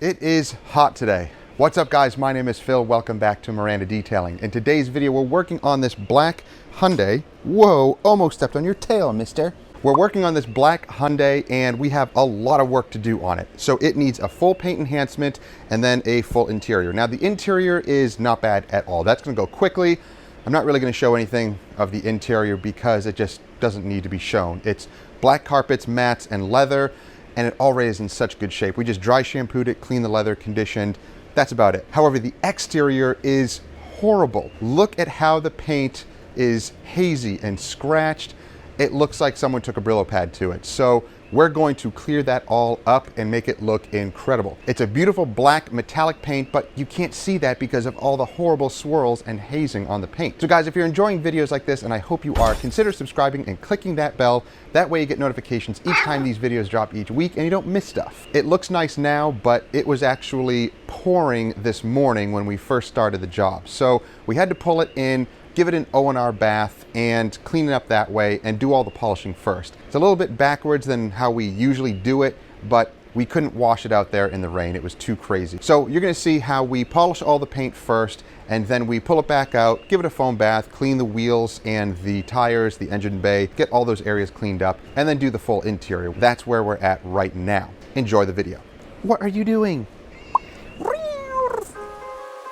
It is hot today. What's up, guys? My name is Phil. Welcome back to Miranda Detailing. In today's video, we're working on this black Hyundai. Whoa, almost stepped on your tail, mister. We're working on this black Hyundai and we have a lot of work to do on it. So it needs a full paint enhancement and then a full interior. Now the interior is not bad at all. That's gonna go quickly. I'm not really gonna show anything of the interior because it just doesn't need to be shown. It's black carpets, mats, and leather. And it already is in such good shape. We just dry shampooed it, cleaned the leather, conditioned. That's about it. However, the exterior is horrible. Look at how the paint is hazy and scratched. It looks like someone took a Brillo pad to it. So we're going to clear that all up and make it look incredible. It's a beautiful black metallic paint, but you can't see that because of all the horrible swirls and hazing on the paint. So guys, if you're enjoying videos like this, and I hope you are, consider subscribing and clicking that bell. That way you get notifications each time these videos drop each week and you don't miss stuff. It looks nice now, but it was actually pouring this morning when we first started the job. So we had to pull it in, give it an O&R bath and clean it up that way and do all the polishing first. It's a little bit backwards than how we usually do it, but we couldn't wash it out there in the rain. It was too crazy. So you're gonna see how we polish all the paint first and then we pull it back out, give it a foam bath, clean the wheels and the tires, the engine bay, get all those areas cleaned up, and then do the full interior. That's where we're at right now. Enjoy the video. What are you doing?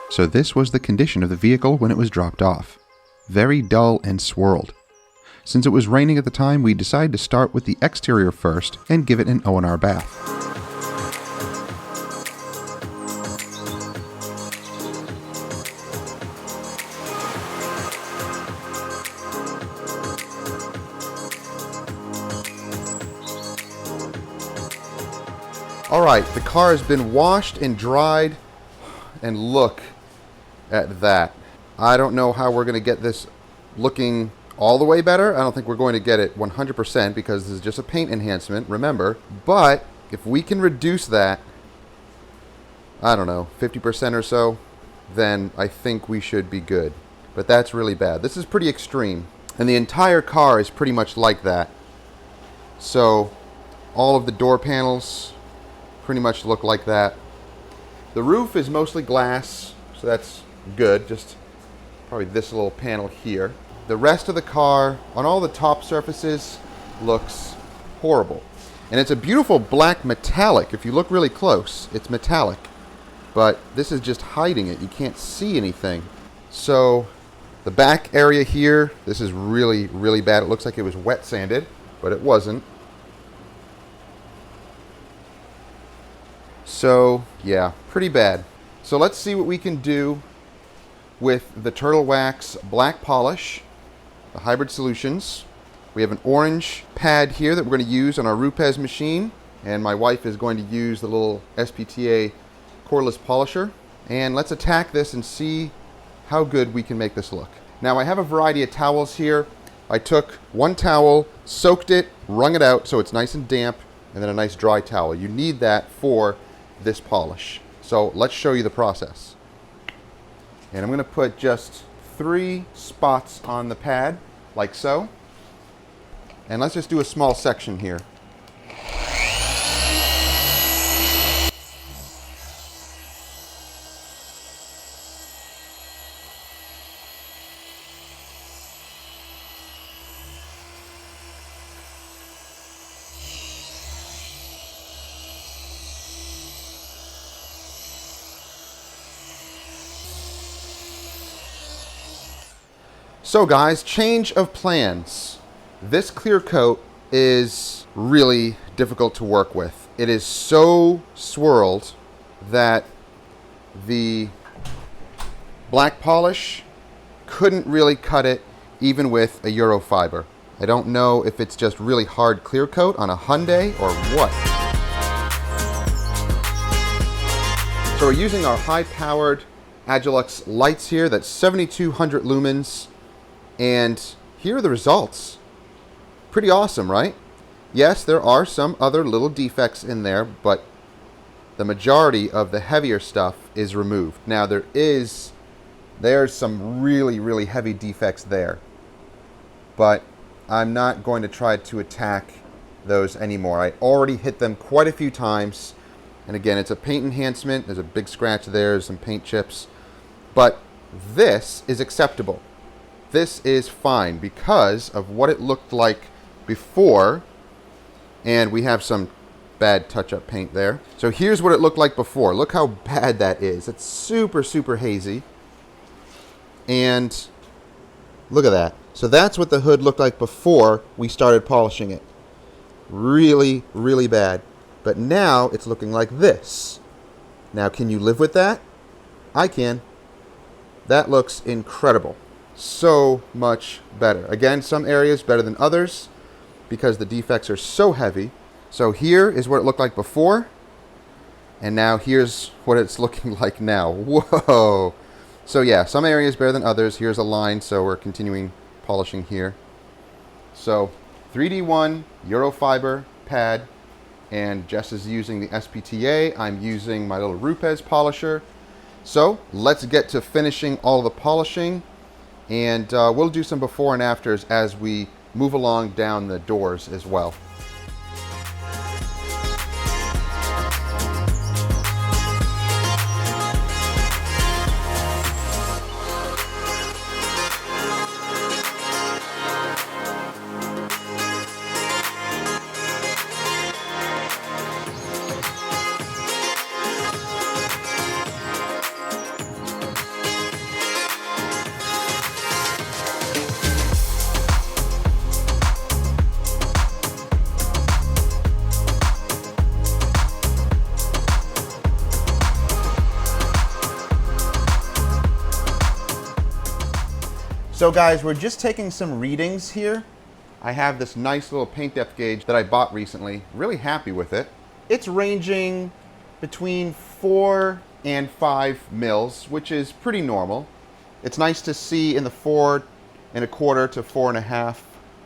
So this was the condition of the vehicle when it was dropped off. Very dull and swirled. Since it was raining at the time, we decided to start with the exterior first and give it an O&R bath. All right, the car has been washed and dried, and look at that. I don't know how we're going to get this looking all the way better. I don't think we're going to get it 100% because this is just a paint enhancement, remember. But if we can reduce that, I don't know, 50% or so, then I think we should be good. But that's really bad. This is pretty extreme. And the entire car is pretty much like that. So all of the door panels pretty much look like that. The roof is mostly glass, so that's good. Just probably this little panel here. The rest of the car, on all the top surfaces, looks horrible. And it's a beautiful black metallic. If you look really close, it's metallic. But this is just hiding it. You can't see anything. So the back area here, this is really, really bad. It looks like it was wet sanded, but it wasn't. So yeah, pretty bad. So let's see what we can do with the Turtle Wax black polish, the Hybrid Solutions. We have an orange pad here that we're going to use on our Rupes machine, and my wife is going to use the little SPTA cordless polisher. And let's attack this and see how good we can make this look. Now I have a variety of towels here. I took one towel, soaked it, wrung it out so it's nice and damp, and then a nice dry towel. You need that for this polish. So let's show you the process. And I'm going to put just 3 spots on the pad, like so. And let's just do a small section here. So guys, change of plans. This clear coat is really difficult to work with. It is so swirled that the black polish couldn't really cut it even with a Eurofiber. I don't know if it's just really hard clear coat on a Hyundai or what. So we're using our high-powered Agilux lights here. That's 7,200 lumens. And here are the results. Pretty awesome, right? Yes, there are some other little defects in there, but the majority of the heavier stuff is removed. Now there's some really, really heavy defects there, but I'm not going to try to attack those anymore. I already hit them quite a few times. And again, it's a paint enhancement. There's a big scratch there, some paint chips. But this is acceptable. This is fine because of what it looked like before. And we have some bad touch-up paint there. So here's what it looked like before. Look how bad that is. It's super, super hazy. And look at that. So that's what the hood looked like before we started polishing it. Really, really bad. But now it's looking like this. Now, can you live with that? I can. That looks incredible. So much better. Again, some areas better than others because the defects are so heavy. So here is what it looked like before. And now here's what it's looking like now. Whoa. So yeah, some areas better than others. Here's a line, so we're continuing polishing here. So 3D1 Eurofiber pad, and Jess is using the SPTA. I'm using my little Rupes polisher. So let's get to finishing all the polishing, and we'll do some before and afters as we move along down the doors as well. So guys, we're just taking some readings here. I have this nice little paint depth gauge that I bought recently. Really happy with it. It's ranging between 4 and 5 mils, which is pretty normal. It's nice to see in the 4.25 to 4.5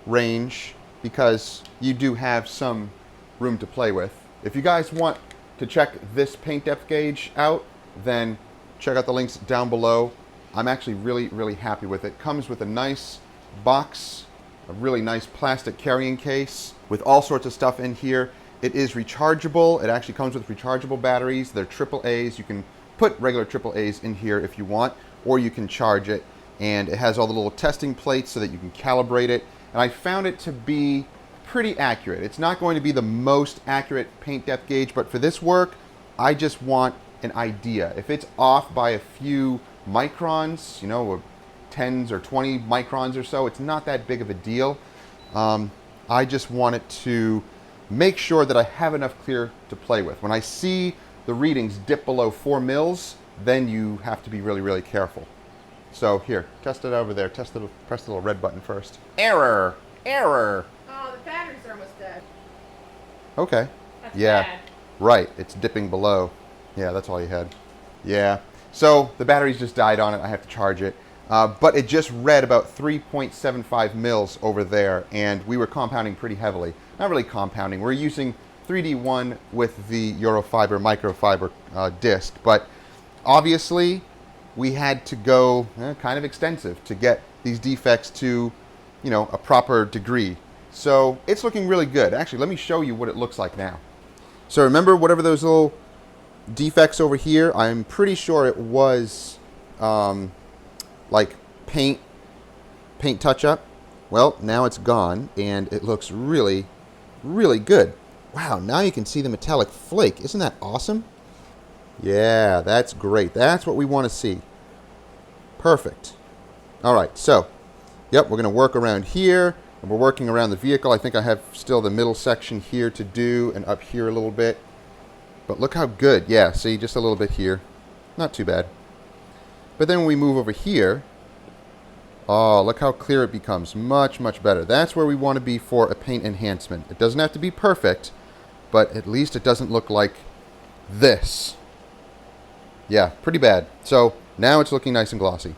range because you do have some room to play with. If you guys want to check this paint depth gauge out, then check out the links down below. I'm actually really, really happy with it. Comes with a nice box, a really nice plastic carrying case with all sorts of stuff in here. It is rechargeable. It actually comes with rechargeable batteries. They're AAAs. You can put regular AAAs in here if you want, or you can charge it. And it has all the little testing plates so that you can calibrate it. And I found it to be pretty accurate. It's not going to be the most accurate paint depth gauge, but for this work, I just want an idea. If it's off by a few microns, you know, 10s or 20 microns or so, it's not that big of a deal. I just want it to make sure that I have enough clear to play with. When I see the readings dip below 4 mils, then you have to be really, really careful. So here, test it over there. Press the little red button first. Error! Error! Oh, the batteries are almost dead. Okay. That's yeah. bad. Right. It's dipping below. Yeah, that's all you had. Yeah. So the batteries just died on it. I have to charge it. But it just read about 3.75 mils over there, and we were compounding pretty heavily. Not really compounding. We're using 3D1 with the Eurofiber microfiber disc, but obviously we had to go kind of extensive to get these defects to, you know, a proper degree. So it's looking really good. Actually, let me show you what it looks like now. So remember whatever those little defects over here, I'm pretty sure it was like paint touch-up. Well, now it's gone, and it looks really, really good. Wow, now you can see the metallic flake. Isn't that awesome? Yeah, that's great. That's what we want to see. Perfect. All right, so, yep, we're going to work around here, and we're working around the vehicle. I think I have still the middle section here to do, and up here a little bit. But look how good. Yeah, see, just a little bit here. Not too bad. But then when we move over here, oh, look how clear it becomes. Much, much better. That's where we want to be for a paint enhancement. It doesn't have to be perfect, but at least it doesn't look like this. Yeah, pretty bad. So now it's looking nice and glossy.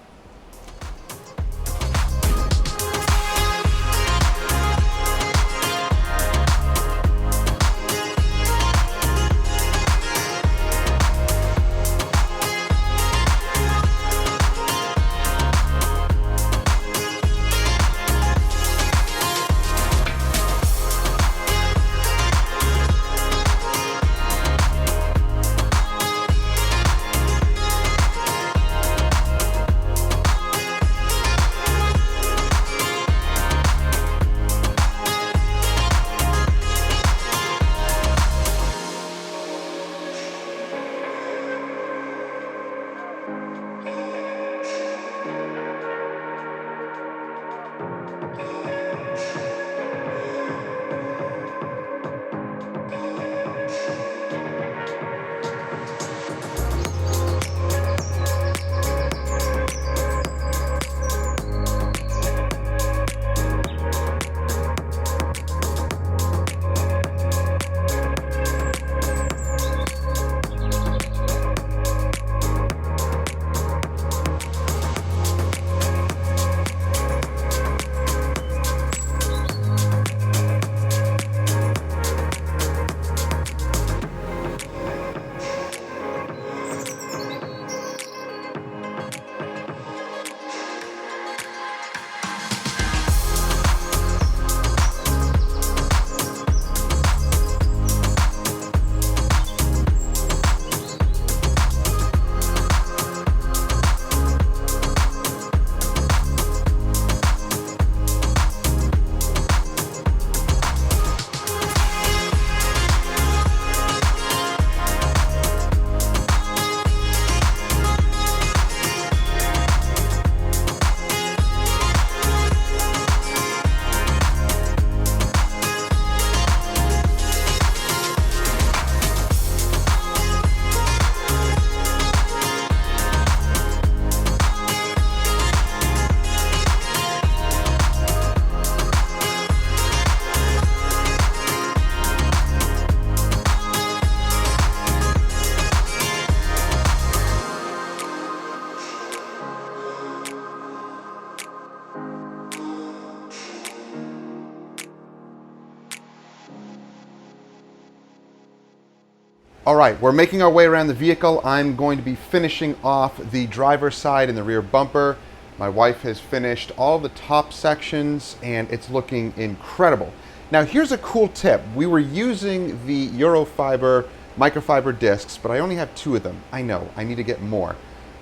All right, we're making our way around the vehicle. I'm going to be finishing off the driver's side and the rear bumper. My wife has finished all the top sections and it's looking incredible. Now here's a cool tip. We were using the Eurofiber microfiber discs, but I only have 2 of them. I know, I need to get more.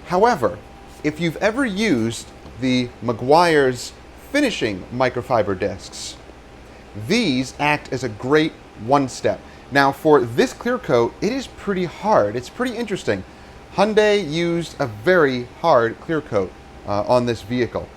However, if you've ever used the Meguiar's finishing microfiber discs, these act as a great one-step. Now for this clear coat, it is pretty hard. It's pretty interesting. Hyundai used a very hard clear coat on this vehicle,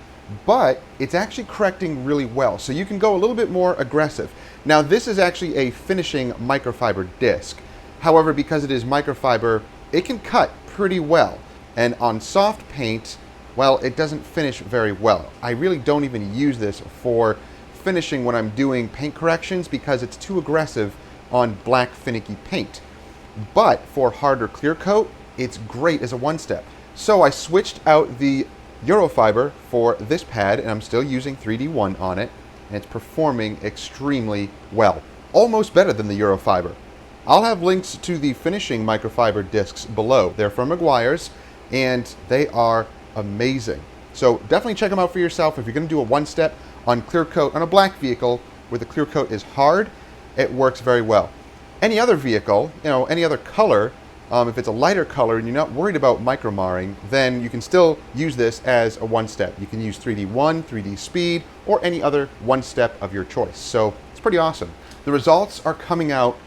but it's actually correcting really well. So you can go a little bit more aggressive. Now this is actually a finishing microfiber disc. However, because it is microfiber, it can cut pretty well. And on soft paint, well, it doesn't finish very well. I really don't even use this for finishing when I'm doing paint corrections because it's too aggressive on black finicky paint. But for harder clear coat, it's great as a one-step. So I switched out the Eurofiber for this pad and I'm still using 3D1 on it, and it's performing extremely well. Almost better than the Eurofiber. I'll have links to the finishing microfiber discs below. They're from Meguiar's and they are amazing. So definitely check them out for yourself if you're going to do a one-step on clear coat on a black vehicle where the clear coat is hard. It works very well. Any other vehicle, any other color, if it's a lighter color and you're not worried about micromarring, then you can still use this as a one-step. You can use 3D1, 3D Speed, or any other one-step of your choice. So it's pretty awesome. The results are coming out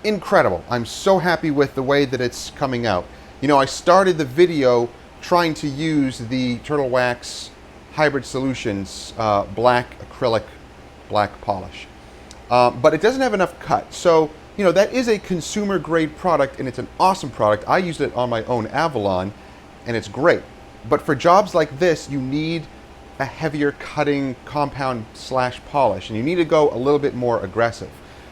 incredible. I'm so happy with the way that it's coming out. I started the video trying to use the Turtle Wax Hybrid Solutions black acrylic black polish. But it doesn't have enough cut. So, that is a consumer grade product and it's an awesome product. I used it on my own Avalon and it's great. But for jobs like this, you need a heavier cutting compound / polish and you need to go a little bit more aggressive.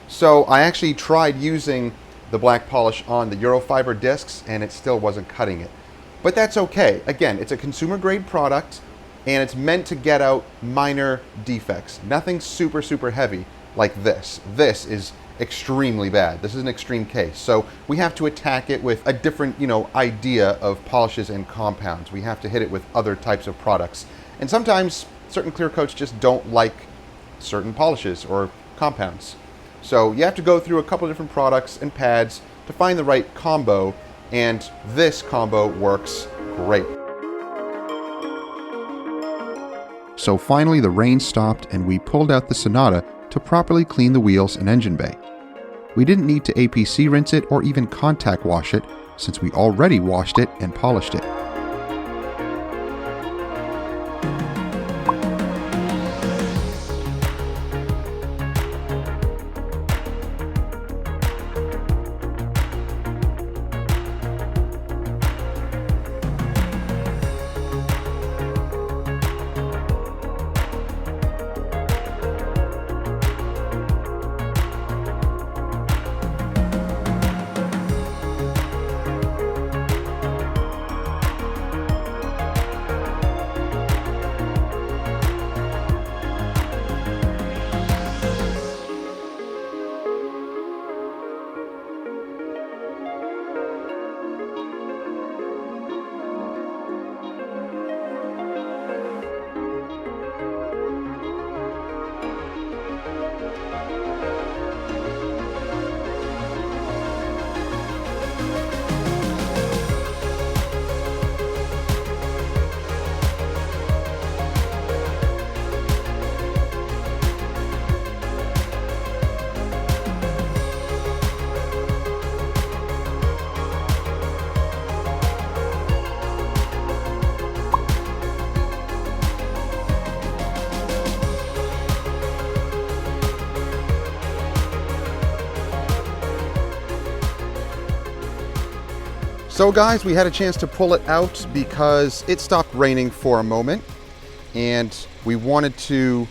So I actually tried using the black polish on the Eurofiber discs and it still wasn't cutting it. But that's okay. Again, it's a consumer grade product and it's meant to get out minor defects. Nothing super, super heavy like this. This is extremely bad. This is an extreme case. So we have to attack it with a different, idea of polishes and compounds. We have to hit it with other types of products. And sometimes certain clear coats just don't like certain polishes or compounds. So you have to go through a couple of different products and pads to find the right combo, and this combo works great. So finally the rain stopped and we pulled out the Sonata to properly clean the wheels and engine bay. We didn't need to APC rinse it or even contact wash it since we already washed it and polished it. So guys, we had a chance to pull it out because it stopped raining for a moment and we wanted to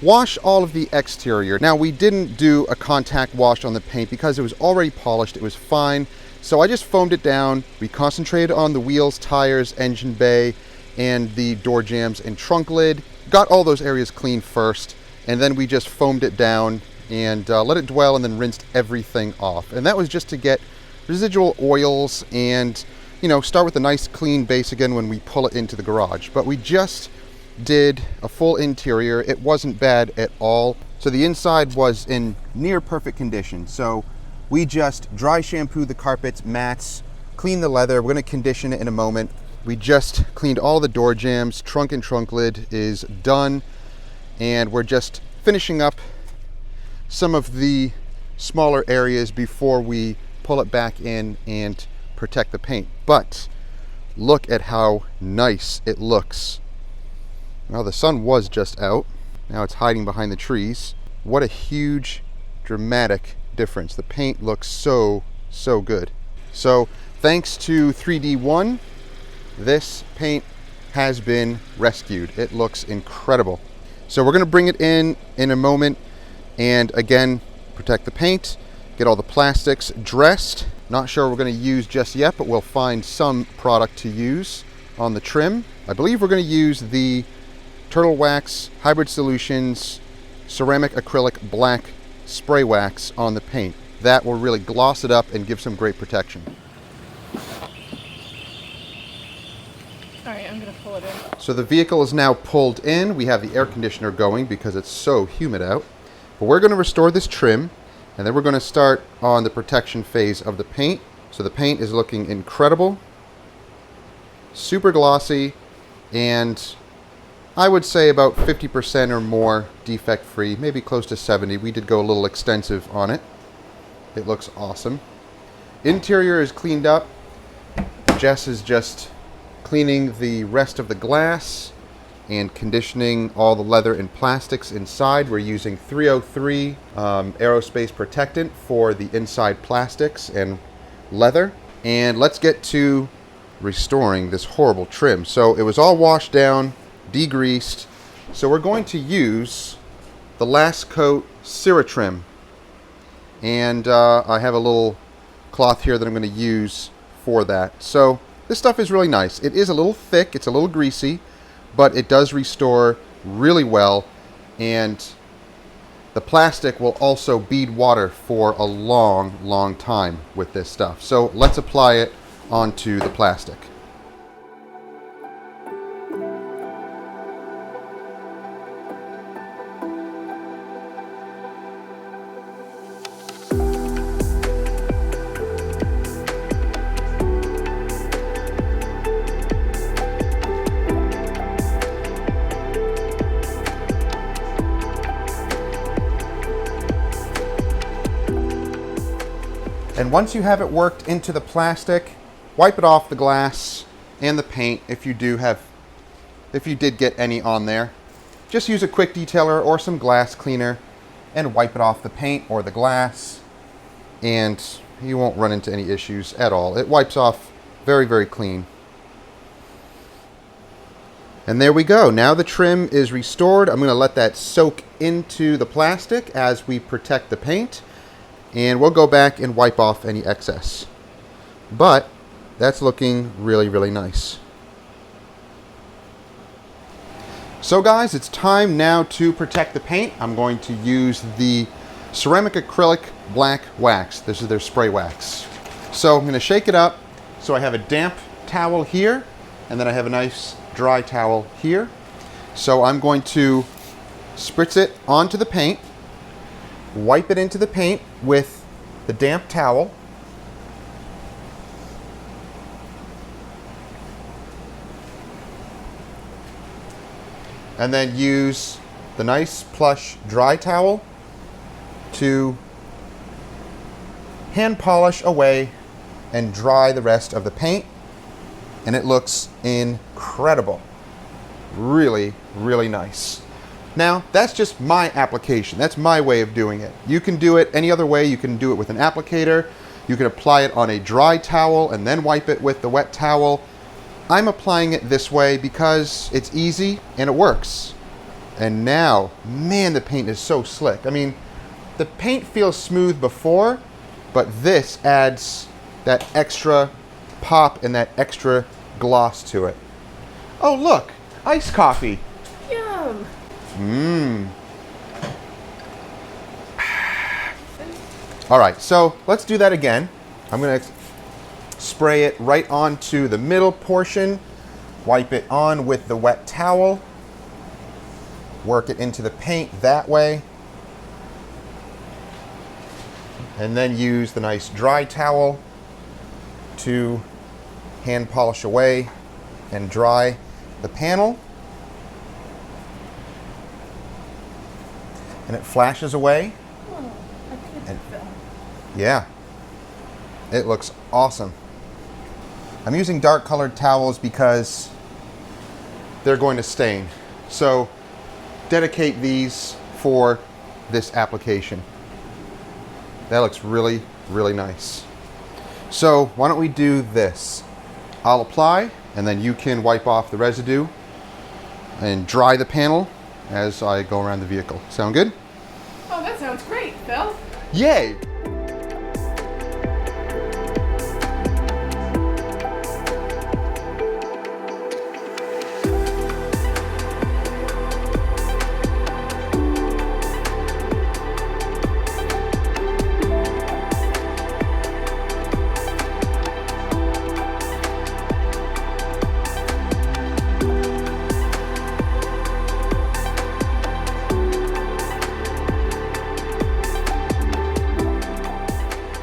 wash all of the exterior. Now we didn't do a contact wash on the paint because it was already polished, it was fine. So I just foamed it down. We concentrated on the wheels, tires, engine bay, and the door jambs and trunk lid. Got all those areas clean first, and then we just foamed it down and let it dwell and then rinsed everything off. And that was just to get residual oils and, you know, start with a nice clean base again when we pull it into the garage. But we just did a full interior. It wasn't bad at all. So the inside was in near perfect condition. So we just dry shampooed the carpets, mats, cleaned the leather. We're going to condition it in a moment. We just cleaned all the door jambs. Trunk and trunk lid is done. And we're just finishing up some of the smaller areas before we pull it back in and protect the paint. But look at how nice it looks. Well, the sun was just out. Now it's hiding behind the trees. What a huge, dramatic difference. The paint looks so good. So thanks to 3D1, this paint has been rescued. It looks incredible. So we're going to bring it in a moment and again protect the paint, get all the plastics dressed. Not sure we're going to use just yet, but we'll find some product to use on the trim. I believe we're going to use the Turtle Wax Hybrid Solutions ceramic acrylic black spray wax on the paint. That will really gloss it up and give some great protection. Alright, I'm gonna pull it in. So the vehicle is now pulled in. We have the air conditioner going because it's so humid out. But we're going to restore this trim and then we're going to start on the protection phase of the paint. So the paint is looking incredible, super glossy, and I would say about 50% or more defect free, maybe close to 70. We did go a little extensive on it. It looks awesome. Interior is cleaned up. Jess is just cleaning the rest of the glass and conditioning all the leather and plastics inside. We're using 303 aerospace protectant for the inside plastics and leather. And let's get to restoring this horrible trim. So it was all washed down, degreased. So we're going to use the last coat Ceratrim. And I have a little cloth here that I'm going to use for that. So this stuff is really nice. It is a little thick, it's a little greasy, but it does restore really well, and the plastic will also bead water for a long time with this stuff. So let's apply it onto the plastic. And once you have it worked into the plastic, wipe it off the glass and the paint if you did get any on there. Just use a quick detailer or some glass cleaner and wipe it off the paint or the glass, and you won't run into any issues at all. It wipes off very clean. And there we go. Now the trim is restored. I'm going to let that soak into the plastic as we protect the paint. And we'll go back and wipe off any excess. But that's looking really nice. So guys, it's time now to protect the paint. I'm going to use the ceramic acrylic black wax. This is their spray wax. So I'm going to shake it up. So I have a damp towel here, and then I have a nice dry towel here. So I'm going to spritz it onto the paint, wipe it into the paint with the damp towel, and then use the nice plush dry towel to hand polish away and dry the rest of the paint, and it looks incredible. Really nice. Now, that's just my application. That's my way of doing it. You can do it any other way. You can do it with an applicator. You can apply it on a dry towel and then wipe it with the wet towel. I'm applying it this way because it's easy and it works. And now, man, the paint is so slick. I mean, the paint feels smooth before, but this adds that extra pop and that extra gloss to it. Oh, look, iced coffee. Yum. All right, so let's do that again. I'm going to spray it right onto the middle portion, wipe it on with the wet towel, work it into the paint that way, and then use the nice dry towel to hand polish away and dry the panel. And it flashes away. Oh, I think it's Phil. Yeah, it looks awesome. I'm using dark colored towels because they're going to stain. So dedicate these for this application. That looks really, really nice. So why don't we do this? I'll apply and then you can wipe off the residue and dry the panel as I go around the vehicle. Sound good? Oh, that sounds great, Phil. Yay!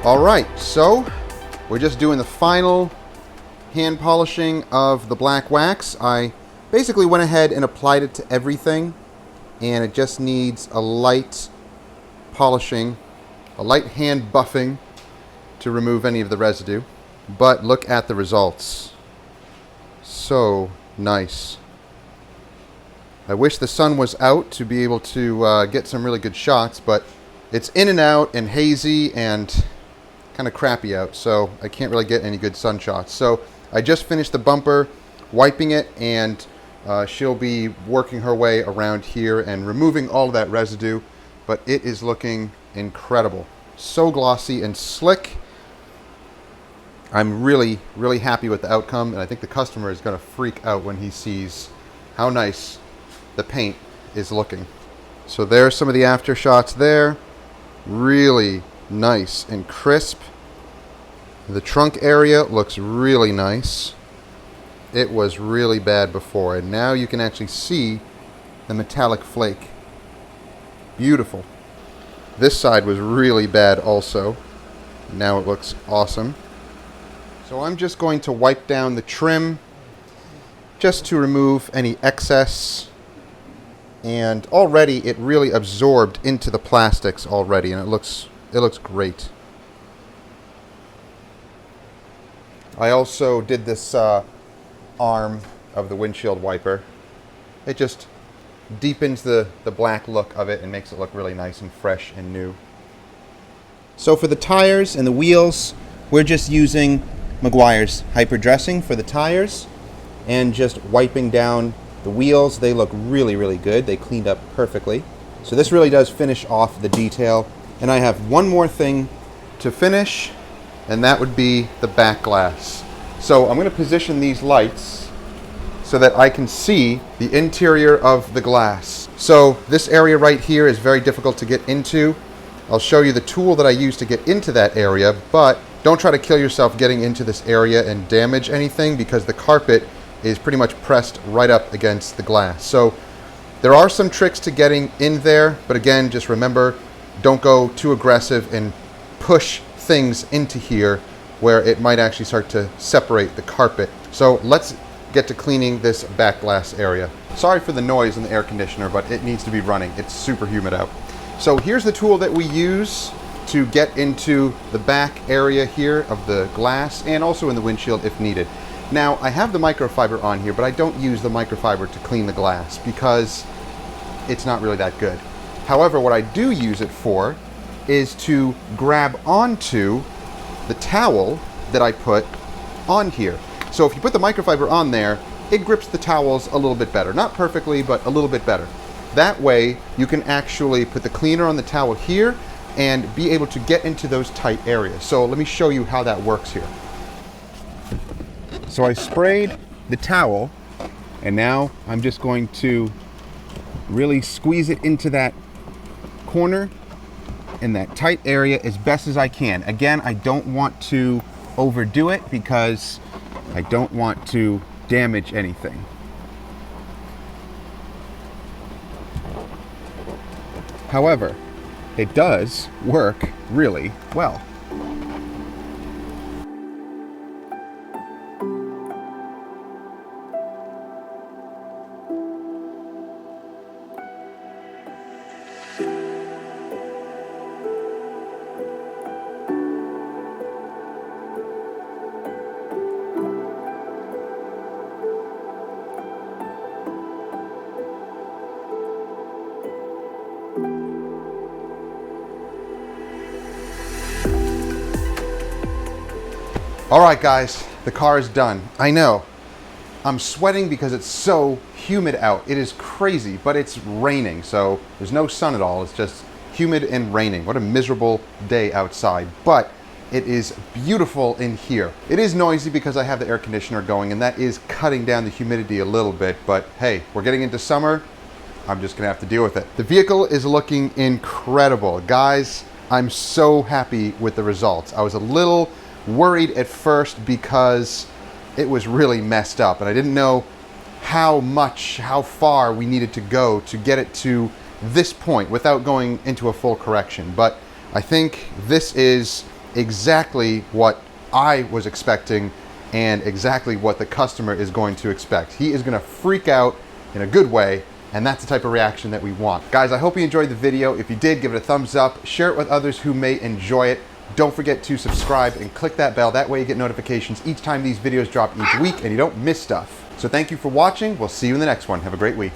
All right, so we're just doing the final hand polishing of the black wax. I basically went ahead and applied it to everything, and it just needs a light polishing, a light hand buffing to remove any of the residue. But look at the results. So nice. I wish the sun was out to be able to get some really good shots, but it's in and out and hazy and kind of crappy out, so I can't really get any good sun shots. So I just finished the bumper, wiping it, and she'll be working her way around here and removing all of that residue, but it is looking incredible. So glossy and slick. I'm really, really happy with the outcome, and I think the customer is going to freak out when he sees how nice the paint is looking. So there's some of the after shots there. Really nice and crisp. The trunk area looks really nice. It was really bad before, and now you can actually see the metallic flake. Beautiful. This side was really bad also. Now it looks awesome. So I'm just going to wipe down the trim just to remove any excess. And already it really absorbed into the plastics already, and it looks great. I also did this arm of the windshield wiper. It just deepens the black look of it and makes it look really nice and fresh and new. So for the tires and the wheels, we're just using Meguiar's hyper dressing for the tires and just wiping down the wheels. They look really, really good. They cleaned up perfectly. So this really does finish off the detail. And I have one more thing to finish, and that would be the back glass. So I'm going to position these lights so that I can see the interior of the glass. So this area right here is very difficult to get into. I'll show you the tool that I use to get into that area, but don't try to kill yourself getting into this area and damage anything, because the carpet is pretty much pressed right up against the glass. So there are some tricks to getting in there, but again, just remember, don't go too aggressive and push things into here where it might actually start to separate the carpet. So let's get to cleaning this back glass area. Sorry for the noise in the air conditioner, but it needs to be running. It's super humid out. So here's the tool that we use to get into the back area here of the glass and also in the windshield if needed. Now, I have the microfiber on here, but I don't use the microfiber to clean the glass because it's not really that good. However, what I do use it for is to grab onto the towel that I put on here. So if you put the microfiber on there, it grips the towels a little bit better. Not perfectly, but a little bit better. That way, you can actually put the cleaner on the towel here and be able to get into those tight areas. So let me show you how that works here. So I sprayed the towel, and now I'm just going to really squeeze it into that corner in that tight area as best as I can. Again, I don't want to overdo it because I don't want to damage anything. However, it does work really well. All right, guys, the car is done. I know, I'm sweating because it's so humid out. It is crazy, but it's raining, so there's no sun at all. It's just humid and raining. What a miserable day outside, but it is beautiful in here. It is noisy because I have the air conditioner going, and that is cutting down the humidity a little bit, but hey, we're getting into summer. I'm just gonna have to deal with it. The vehicle is looking incredible. Guys, I'm so happy with the results. I was a little worried at first because it was really messed up and I didn't know how far we needed to go to get it to this point without going into a full correction. But I think this is exactly what I was expecting and exactly what the customer is going to expect. He is going to freak out in a good way, and that's the type of reaction that we want. Guys, I hope you enjoyed the video. If you did, give it a thumbs up, share it with others who may enjoy it. Don't forget to subscribe and click that bell. That way you get notifications each time these videos drop each week and you don't miss stuff. So thank you for watching. We'll see you in the next one. Have a great week.